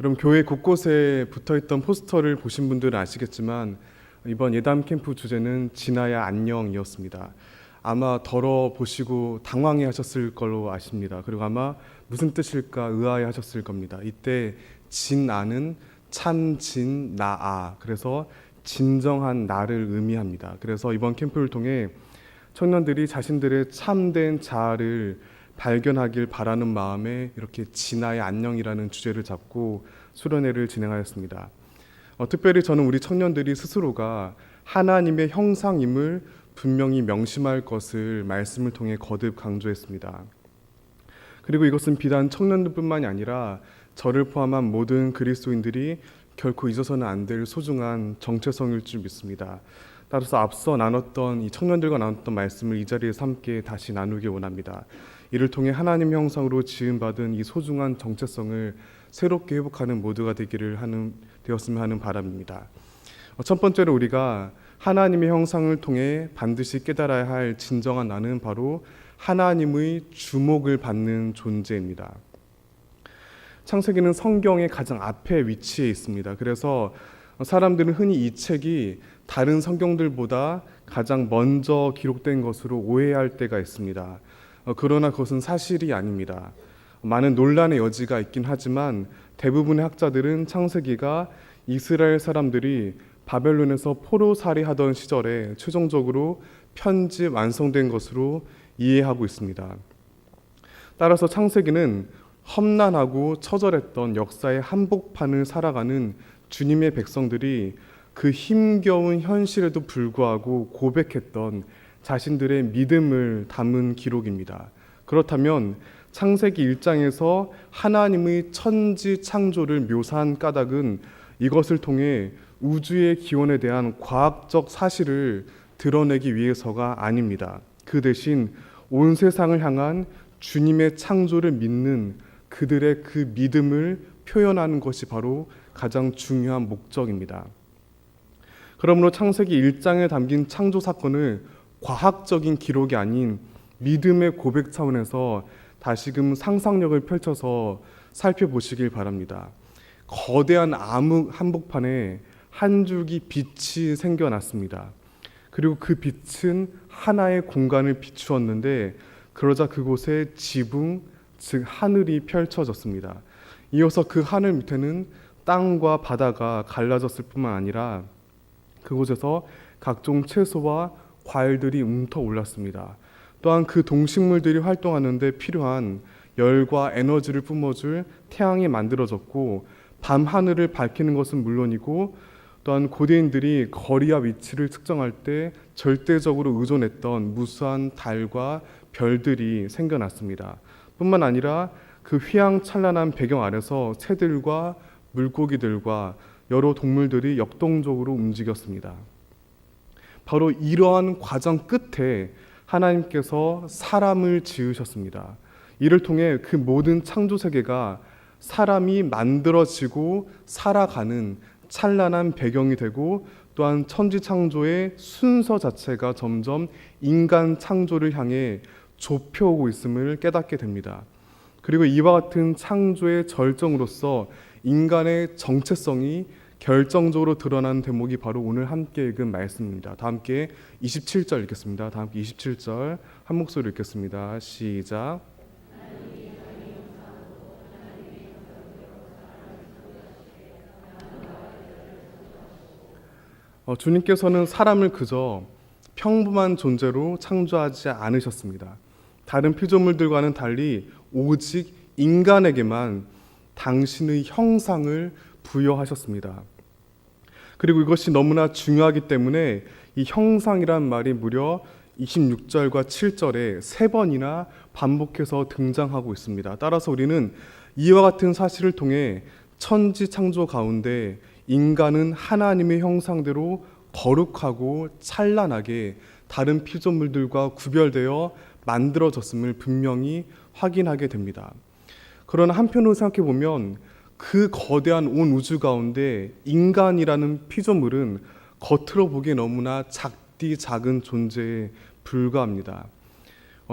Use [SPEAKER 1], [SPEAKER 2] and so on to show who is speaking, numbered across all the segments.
[SPEAKER 1] 여러분, 교회 곳곳에 붙어있던 포스터를 보신 분들은 아시겠지만 이번 예담 캠프 주제는 진아야 안녕이었습니다. 아마 더러보시고 당황해 하셨을 걸로 아십니다. 그리고 아마 무슨 뜻일까 의아해 하셨을 겁니다. 이때 진아는 참 진나아, 그래서 진정한 나를 의미합니다. 그래서 이번 캠프를 통해 청년들이 자신들의 참된 자아를 발견하길 바라는 마음에 이렇게 진아의 안녕이라는 주제를 잡고 수련회를 진행하였습니다. 특별히 저는 우리 청년들이 스스로가 하나님의 형상임을 분명히 명심할 것을 말씀을 통해 거듭 강조했습니다. 그리고 이것은 비단 청년들뿐만이 아니라 저를 포함한 모든 그리스도인들이 결코 잊어서는 안 될 소중한 정체성일 줄 믿습니다. 따라서 앞서 나눴던 이 청년들과 나눴던 말씀을 이 자리에서 함께 다시 나누기 원합니다. 이를 통해 하나님 형상으로 지음받은 이 소중한 정체성을 새롭게 회복하는 모두가 되었으면 하는 바람입니다. 첫 번째로 우리가 하나님의 형상을 통해 반드시 깨달아야 할 진정한 나는 바로 하나님의 주목을 받는 존재입니다. 창세기는 성경의 가장 앞에 위치해 있습니다. 그래서 사람들은 흔히 이 책이 다른 성경들보다 가장 먼저 기록된 것으로 오해할 때가 있습니다. 그러나 그것은 사실이 아닙니다. 많은 논란의 여지가 있긴 하지만 대부분의 학자들은 창세기가 이스라엘 사람들이 바벨론에서 포로살이하던 시절에 최종적으로 편집 완성된 것으로 이해하고 있습니다. 따라서 창세기는 험난하고 처절했던 역사의 한복판을 살아가는 주님의 백성들이 그 힘겨운 현실에도 불구하고 고백했던 자신들의 믿음을 담은 기록입니다. 그렇다면 창세기 1장에서 하나님의 천지 창조를 묘사한 까닭은 이것을 통해 우주의 기원에 대한 과학적 사실을 드러내기 위해서가 아닙니다. 그 대신 온 세상을 향한 주님의 창조를 믿는 그들의 그 믿음을 표현하는 것이 바로 가장 중요한 목적입니다. 그러므로 창세기 1장에 담긴 창조 사건을 과학적인 기록이 아닌 믿음의 고백 차원에서 다시금 상상력을 펼쳐서 살펴보시길 바랍니다. 거대한 암흑 한복판에 한 줄기 빛이 생겨났습니다. 그리고 그 빛은 하나의 공간을 비추었는데 그러자 그곳에 지붕, 즉 하늘이 펼쳐졌습니다. 이어서 그 하늘 밑에는 땅과 바다가 갈라졌을 뿐만 아니라 그곳에서 각종 채소와 과일들이 움터 올랐습니다. 또한 그 동식물들이 활동하는데 필요한 열과 에너지를 뿜어줄 태양이 만들어졌고 밤 하늘을 밝히는 것은 물론이고 또한 고대인들이 거리와 위치를 측정할 때 절대적으로 의존했던 무수한 달과 별들이 생겨났습니다. 뿐만 아니라 그 휘황찬란한 배경 아래서 새들과 물고기들과 여러 동물들이 역동적으로 움직였습니다. 바로 이러한 과정 끝에 하나님께서 사람을 지으셨습니다. 이를 통해 그 모든 창조 세계가 사람이 만들어지고 살아가는 찬란한 배경이 되고 또한 천지 창조의 순서 자체가 점점 인간 창조를 향해 좁혀오고 있음을 깨닫게 됩니다. 그리고 이와 같은 창조의 절정으로서 인간의 정체성이 결정적으로 드러나는 대목이 바로 오늘 함께 읽은 말씀입니다. 다 함께 27절 읽겠습니다. 다 함께 27절 한 목소리로 읽겠습니다. 시작. 주님께서는 사람을 그저 평범한 존재로 창조하지 않으셨습니다. 다른 피조물들과는 달리 오직 인간에게만 당신의 형상을 부여하셨습니다. 그리고 이것이 너무나 중요하기 때문에 이 형상이란 말이 무려 26절과 7절에 3번이나 반복해서 등장하고 있습니다. 따라서 우리는 이와 같은 사실을 통해 천지 창조 가운데 인간은 하나님의 형상대로 거룩하고 찬란하게 다른 피조물들과 구별되어 만들어졌음을 분명히 확인하게 됩니다. 그러나 한편으로 생각해 보면 그 거대한 온 우주 가운데 인간이라는 피조물은 겉으로 보기에 너무나 작디 작은 존재에 불과합니다.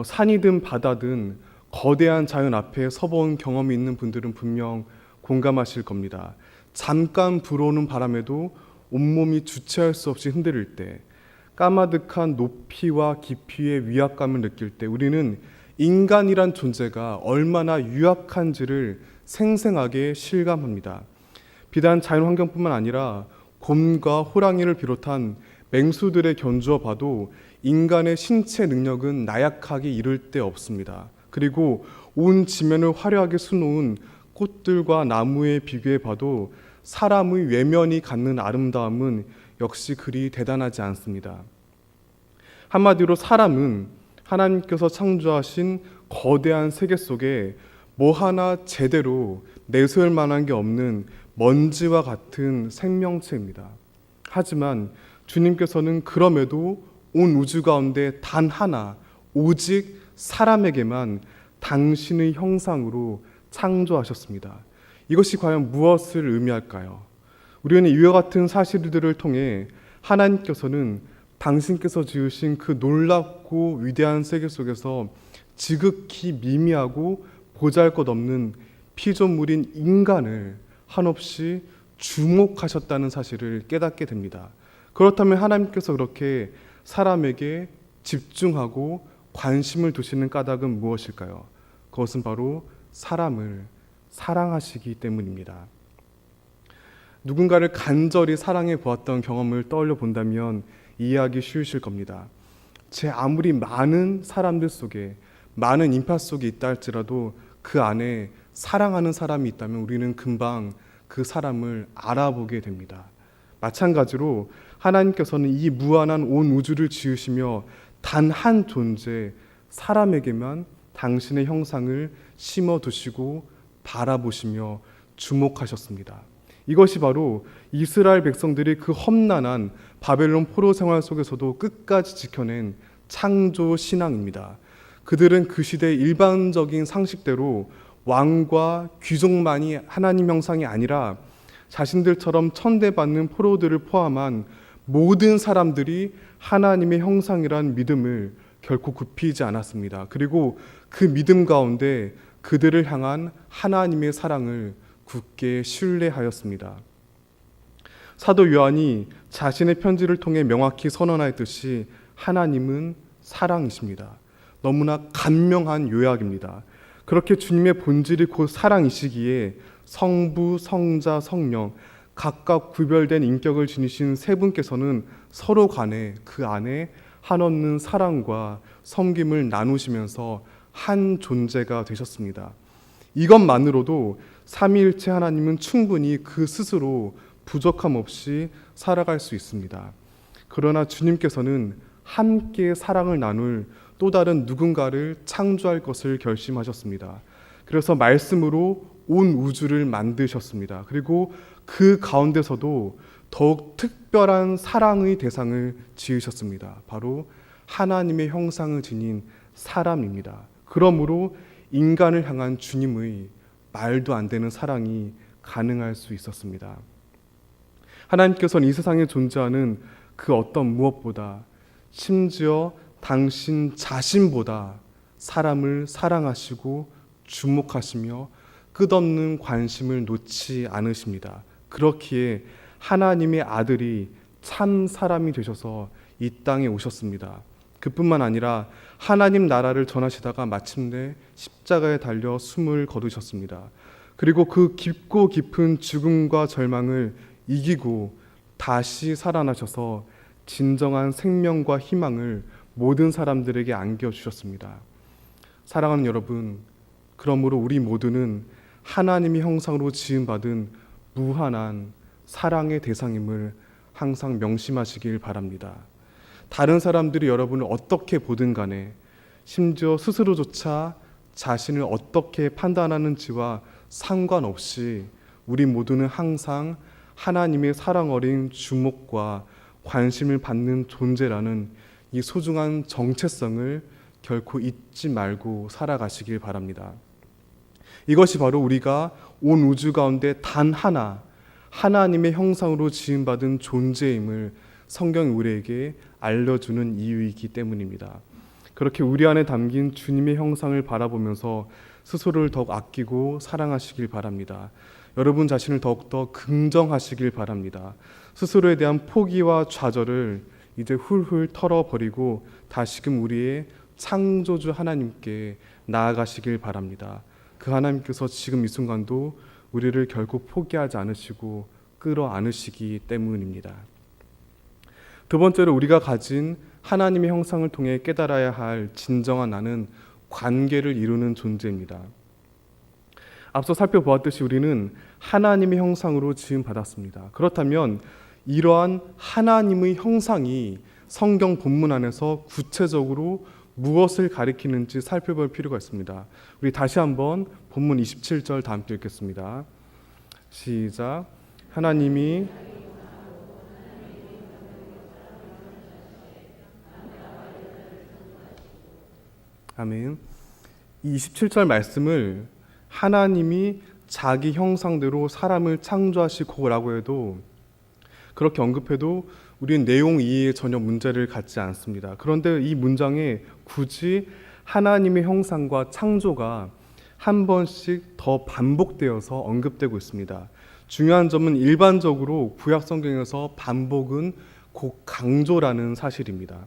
[SPEAKER 1] 산이든 바다든 거대한 자연 앞에 서본 경험이 있는 분들은 분명 공감하실 겁니다. 잠깐 불어오는 바람에도 온몸이 주체할 수 없이 흔들릴 때, 까마득한 높이와 깊이의 위압감을 느낄 때 우리는 인간이란 존재가 얼마나 유약한지를 생생하게 실감합니다. 비단 자연환경뿐만 아니라 곰과 호랑이를 비롯한 맹수들의 견주어 봐도 인간의 신체 능력은 나약하게 이를 데 없습니다. 그리고 온 지면을 화려하게 수놓은 꽃들과 나무에 비교해 봐도 사람의 외면이 갖는 아름다움은 역시 그리 대단하지 않습니다. 한마디로 사람은 하나님께서 창조하신 거대한 세계 속에 뭐 하나 제대로 내세울 만한 게 없는 먼지와 같은 생명체입니다. 하지만 주님께서는 그럼에도 온 우주 가운데 단 하나, 오직 사람에게만 당신의 형상으로 창조하셨습니다. 이것이 과연 무엇을 의미할까요? 우리는 이와 같은 사실들을 통해 하나님께서는 당신께서 지으신 그 놀랍고 위대한 세계 속에서 지극히 미미하고 보잘것없는 피조물인 인간을 한없이 주목하셨다는 사실을 깨닫게 됩니다. 그렇다면 하나님께서 그렇게 사람에게 집중하고 관심을 두시는 까닭은 무엇일까요? 그것은 바로 사람을 사랑하시기 때문입니다. 누군가를 간절히 사랑해 보았던 경험을 떠올려 본다면 이해하기 쉬우실 겁니다. 제 아무리 많은 사람들 속에, 많은 인파 속에 있다 할지라도 그 안에 사랑하는 사람이 있다면 우리는 금방 그 사람을 알아보게 됩니다. 마찬가지로 하나님께서는 이 무한한 온 우주를 지으시며 단 한 존재, 사람에게만 당신의 형상을 심어두시고 바라보시며 주목하셨습니다. 이것이 바로 이스라엘 백성들이 그 험난한 바벨론 포로 생활 속에서도 끝까지 지켜낸 창조 신앙입니다. 그들은 그 시대의 일반적인 상식대로 왕과 귀족만이 하나님 형상이 아니라 자신들처럼 천대받는 포로들을 포함한 모든 사람들이 하나님의 형상이란 믿음을 결코 굽히지 않았습니다. 그리고 그 믿음 가운데 그들을 향한 하나님의 사랑을 굳게 신뢰하였습니다. 사도 요한이 자신의 편지를 통해 명확히 선언하였듯이 하나님은 사랑이십니다. 너무나 간명한 요약입니다. 그렇게 주님의 본질이 곧 사랑이시기에 성부, 성자, 성령 각각 구별된 인격을 지니신 세 분께서는 서로 간에 그 안에 한없는 사랑과 섬김을 나누시면서 한 존재가 되셨습니다. 이것만으로도 삼위일체 하나님은 충분히 그 스스로 부족함 없이 살아갈 수 있습니다. 그러나 주님께서는 함께 사랑을 나눌 또 다른 누군가를 창조할 것을 결심하셨습니다. 그래서 말씀으로 온 우주를 만드셨습니다. 그리고 그 가운데서도 더욱 특별한 사랑의 대상을 지으셨습니다. 바로 하나님의 형상을 지닌 사람입니다. 그러므로 인간을 향한 주님의 말도 안 되는 사랑이 가능할 수 있었습니다. 하나님께서는 이 세상에 존재하는 그 어떤 무엇보다 심지어 당신 자신보다 사람을 사랑하시고 주목하시며 끝없는 관심을 놓지 않으십니다. 그렇기에 하나님의 아들이 참 사람이 되셔서 이 땅에 오셨습니다. 그뿐만 아니라 하나님 나라를 전하시다가 마침내 십자가에 달려 숨을 거두셨습니다. 그리고 그 깊고 깊은 죽음과 절망을 이기고 다시 살아나셔서 진정한 생명과 희망을 모든 사람들에게 안겨주셨습니다. 사랑하는 여러분, 그러므로 우리 모두는 하나님의 형상으로 지음받은 무한한 사랑의 대상임을 항상 명심하시길 바랍니다. 다른 사람들이 여러분을 어떻게 보든 간에, 심지어 스스로조차 자신을 어떻게 판단하는지와 상관없이 우리 모두는 항상 하나님의 사랑 어린 주목과 관심을 받는 존재라는 이 소중한 정체성을 결코 잊지 말고 살아가시길 바랍니다. 이것이 바로 우리가 온 우주 가운데 단 하나 하나님의 형상으로 지음받은 존재임을 성경이 우리에게 알려주는 이유이기 때문입니다. 그렇게 우리 안에 담긴 주님의 형상을 바라보면서 스스로를 더욱 아끼고 사랑하시길 바랍니다. 여러분 자신을 더욱더 긍정하시길 바랍니다. 스스로에 대한 포기와 좌절을 이제 훌훌 털어버리고 다시금 우리의 창조주 하나님께 나아가시길 바랍니다. 그 하나님께서 지금 이 순간도 우리를 결국 포기하지 않으시고 끌어안으시기 때문입니다. 두 번째로 우리가 가진 하나님의 형상을 통해 깨달아야 할 진정한 나는 관계를 이루는 존재입니다. 앞서 살펴보았듯이 우리는 하나님의 형상으로 지음받았습니다. 그렇다면 이러한 하나님의 형상이 성경 본문 안에서 구체적으로 무엇을 가리키는지 살펴볼 필요가 있습니다. 우리 다시 한번 본문 27절 다 함께 읽겠습니다. 시작. 하나님이 아멘. 이 27절 말씀을 하나님이 자기 형상대로 사람을 창조하시고라고 해도 그렇게 언급해도 우리는 내용 이해에 전혀 문제를 갖지 않습니다. 그런데 이 문장에 굳이 하나님의 형상과 창조가 한 번씩 더 반복되어서 언급되고 있습니다. 중요한 점은 일반적으로 구약 성경에서 반복은 곧 강조라는 사실입니다.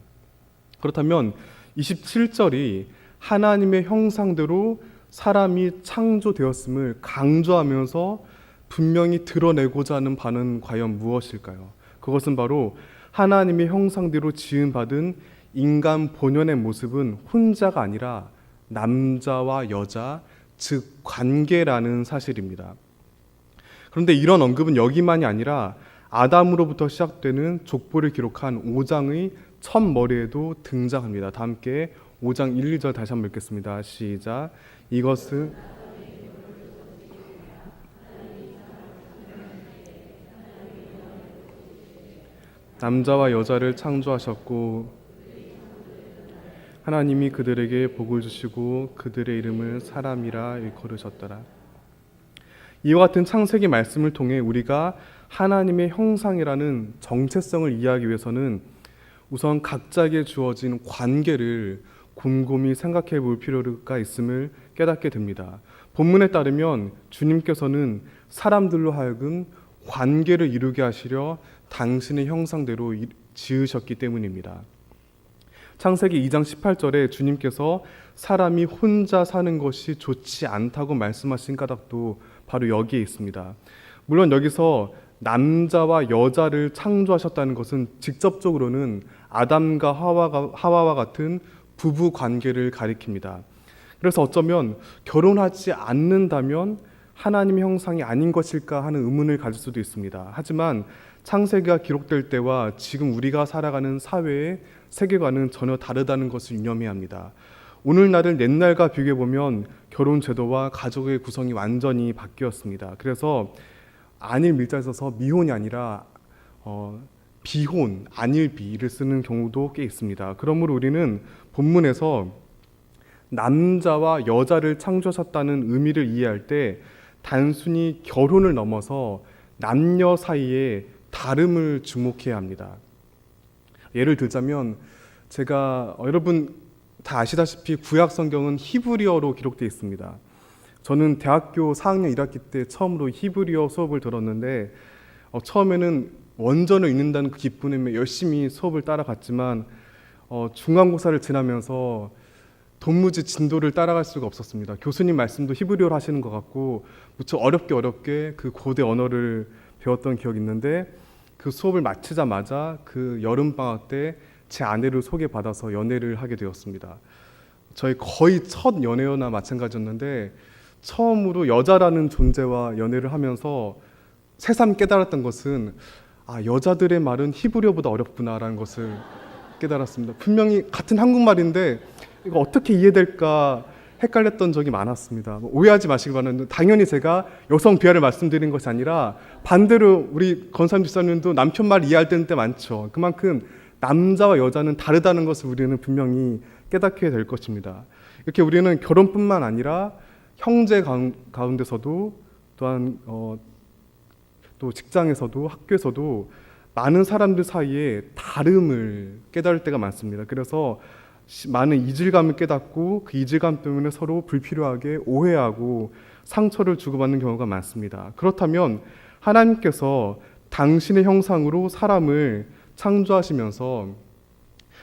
[SPEAKER 1] 그렇다면 27절이 하나님의 형상대로 사람이 창조되었음을 강조하면서 분명히 드러내고자 하는 바는 과연 무엇일까요? 그것은 바로 하나님의 형상대로 지음받은 인간 본연의 모습은 혼자가 아니라 남자와 여자, 즉 관계라는 사실입니다. 그런데 이런 언급은 여기만이 아니라 아담으로부터 시작되는 족보를 기록한 5장의 첫 머리에도 등장합니다. 다 함께 5장 1, 2절 다시 한번 읽겠습니다. 시작. 이것은 남자와 여자를 창조하셨고 하나님이 그들에게 복을 주시고 그들의 이름을 사람이라 일컬으셨더라. 이와 같은 창세기 말씀을 통해 우리가 하나님의 형상이라는 정체성을 이해하기 위해서는 우선 각자에게 주어진 관계를 곰곰이 생각해 볼 필요가 있음을 깨닫게 됩니다. 본문에 따르면 주님께서는 사람들로 하여금 관계를 이루게 하시려 당신의 형상대로 지으셨기 때문입니다. 창세기 2장 18절에 주님께서 사람이 혼자 사는 것이 좋지 않다고 말씀하신 까닭도 바로 여기에 있습니다. 물론 여기서 남자와 여자를 창조하셨다는 것은 직접적으로는 아담과 하와와 같은 부부 관계를 가리킵니다. 그래서 어쩌면 결혼하지 않는다면 하나님의 형상이 아닌 것일까 하는 의문을 가질 수도 있습니다. 하지만 창세기가 기록될 때와 지금 우리가 살아가는 사회의 세계관은 전혀 다르다는 것을 유념해야 합니다. 오늘날을 옛날과 비교해보면 결혼 제도와 가족의 구성이 완전히 바뀌었습니다. 그래서 안일 밀자에 있어서 미혼이 아니라 비혼, 안일비를 쓰는 경우도 꽤 있습니다. 그러므로 우리는 본문에서 남자와 여자를 창조하셨다는 의미를 이해할 때 단순히 결혼을 넘어서 남녀 사이의 다름을 주목해야 합니다. 예를 들자면 제가 여러분 다 아시다시피 구약 성경은 히브리어로 기록되어 있습니다. 저는 대학교 4학년 1학기 때 처음으로 히브리어 수업을 들었는데 처음에는 원전을 읽는다는 그 기쁨에 열심히 수업을 따라갔지만 중간고사를 지나면서 도무지 진도를 따라갈 수가 없었습니다. 교수님 말씀도 히브리어로 하시는 것 같고 무척 어렵게 그 고대 언어를 배웠던 기억이 있는데 그 수업을 마치자마자 그 여름방학 때 제 아내를 소개받아서 연애를 하게 되었습니다. 저희 거의 첫 연애나 마찬가지였는데 처음으로 여자라는 존재와 연애를 하면서 새삼 깨달았던 것은 여자들의 말은 히브리어보다 어렵구나라는 것을 깨달았습니다. 분명히 같은 한국말인데 이거 어떻게 이해될까 헷갈렸던 적이 많았습니다. 오해하지 마시기 바랍니다. 당연히 제가 여성 비하를 말씀드린 것이 아니라 반대로 우리 권사님 집사님도 남편 말 이해할 때는 때 많죠. 그만큼 남자와 여자는 다르다는 것을 우리는 분명히 깨닫게 될 것입니다. 이렇게 우리는 결혼뿐만 아니라 형제 가운데서도 또한 또 직장에서도 학교에서도 많은 사람들 사이에 다름을 깨달을 때가 많습니다. 그래서 많은 이질감을 깨닫고 그 이질감 때문에 서로 불필요하게 오해하고 상처를 주고받는 경우가 많습니다. 그렇다면 하나님께서 당신의 형상으로 사람을 창조하시면서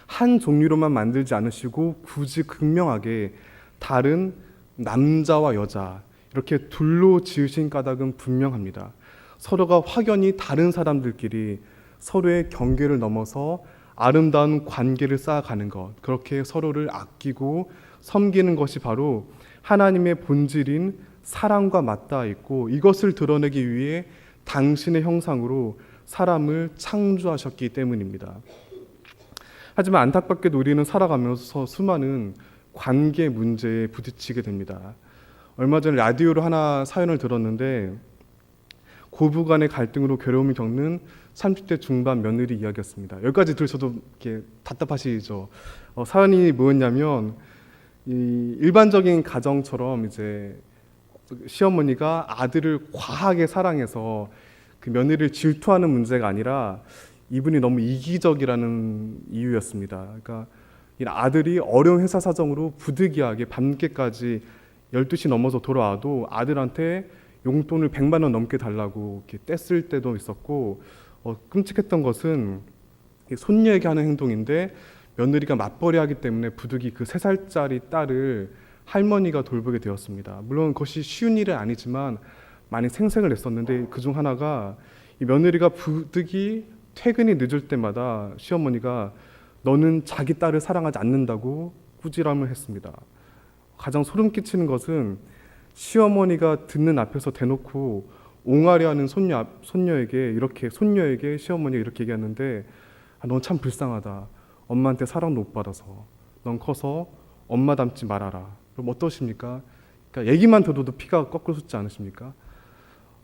[SPEAKER 1] 한 종류로만 만들지 않으시고 굳이 극명하게 다른 남자와 여자 이렇게 둘로 지으신 까닭은 분명합니다. 서로가 확연히 다른 사람들끼리 서로의 경계를 넘어서 아름다운 관계를 쌓아가는 것, 그렇게 서로를 아끼고 섬기는 것이 바로 하나님의 본질인 사랑과 맞닿아 있고, 이것을 드러내기 위해 당신의 형상으로 사람을 창조하셨기 때문입니다. 하지만 안타깝게도 우리는 살아가면서 수많은 관계 문제에 부딪히게 됩니다. 얼마 전에 라디오로 하나 사연을 들었는데, 고부간의 갈등으로 괴로움을 겪는 30대 중반 며느리 이야기였습니다. 여기까지 들으셔도 이렇게 답답하시죠? 사연이 뭐였냐면, 이 일반적인 가정처럼 이제 시어머니가 아들을 과하게 사랑해서 그 며느리를 질투하는 문제가 아니라 이분이 너무 이기적이라는 이유였습니다. 그러니까 이 아들이 어려운 회사 사정으로 부득이하게 밤늦게까지 12시 넘어서 돌아와도 아들한테 용돈을 100만 원 넘게 달라고 이렇게 떼쓸 때도 있었고, 끔찍했던 것은 손녀에게 하는 행동인데 며느리가 맞벌이하기 때문에 부득이 그 3살짜리 딸을 할머니가 돌보게 되었습니다. 물론 그것이 쉬운 일은 아니지만 많이 생색을 냈었는데, 그중 하나가 이 며느리가 부득이 퇴근이 늦을 때마다 시어머니가 너는 자기 딸을 사랑하지 않는다고 꾸지람을 했습니다. 가장 소름 끼치는 것은 시어머니가 듣는 앞에서 대놓고 옹알이하는 손녀에게 시어머니가 이렇게 얘기하는데, 넌 참 불쌍하다. 엄마한테 사랑도 못 받아서. 넌 커서 엄마 닮지 말아라. 그럼 어떠십니까? 그러니까 얘기만 들어도 피가 거꾸로 솟지 않으십니까?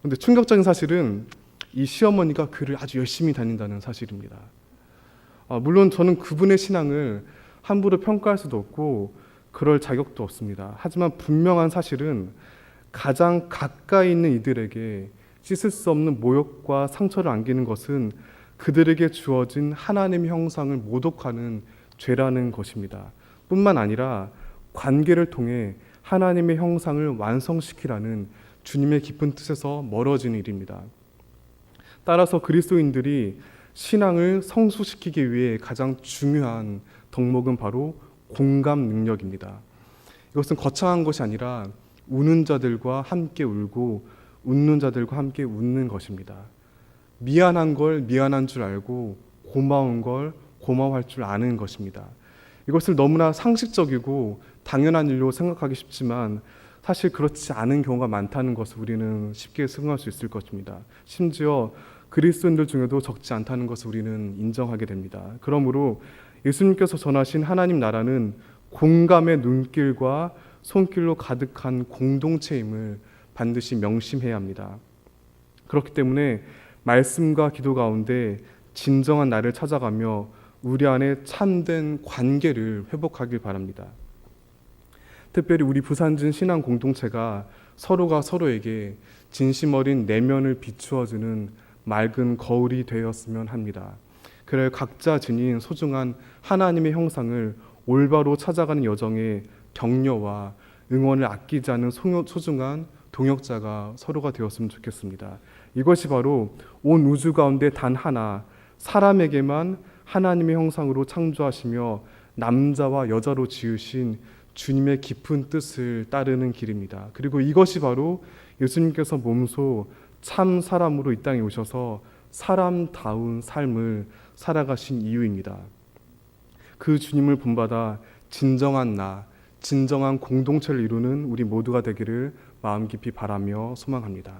[SPEAKER 1] 근데 충격적인 사실은 이 시어머니가 그를 아주 열심히 다닌다는 사실입니다. 물론 저는 그분의 신앙을 함부로 평가할 수도 없고 그럴 자격도 없습니다. 하지만 분명한 사실은 가장 가까이 있는 이들에게 씻을 수 없는 모욕과 상처를 안기는 것은 그들에게 주어진 하나님의 형상을 모독하는 죄라는 것입니다. 뿐만 아니라 관계를 통해 하나님의 형상을 완성시키라는 주님의 깊은 뜻에서 멀어지는 일입니다. 따라서 그리스도인들이 신앙을 성수시키기 위해 가장 중요한 덕목은 바로 공감 능력입니다. 이것은 거창한 것이 아니라 우는 자들과 함께 울고 웃는 자들과 함께 웃는 것입니다. 미안한 걸 미안한 줄 알고 고마운 걸 고마워할 줄 아는 것입니다. 이것을 너무나 상식적이고 당연한 일로 생각하기 쉽지만 사실 그렇지 않은 경우가 많다는 것을 우리는 쉽게 승화할 수 있을 것입니다. 심지어 그리스도인들 중에도 적지 않다는 것을 우리는 인정하게 됩니다. 그러므로 예수님께서 전하신 하나님 나라는 공감의 눈길과 손길로 가득한 공동체임을 반드시 명심해야 합니다. 그렇기 때문에 말씀과 기도 가운데 진정한 나를 찾아가며 우리 안에 참된 관계를 회복하길 바랍니다. 특별히 우리 부산진 신앙 공동체가 서로가 서로에게 진심 어린 내면을 비추어주는 맑은 거울이 되었으면 합니다. 그래 각자 지닌 소중한 하나님의 형상을 올바로 찾아가는 여정에 격려와 응원을 아끼지 않은 소중한 동역자가 서로가 되었으면 좋겠습니다. 이것이 바로 온 우주 가운데 단 하나 사람에게만 하나님의 형상으로 창조하시며 남자와 여자로 지으신 주님의 깊은 뜻을 따르는 길입니다. 그리고 이것이 바로 예수님께서 몸소 참 사람으로 이 땅에 오셔서 사람다운 삶을 살아가신 이유입니다. 그 주님을 본받아 진정한 나, 진정한 공동체를 이루는 우리 모두가 되기를 마음 깊이 바라며 소망합니다.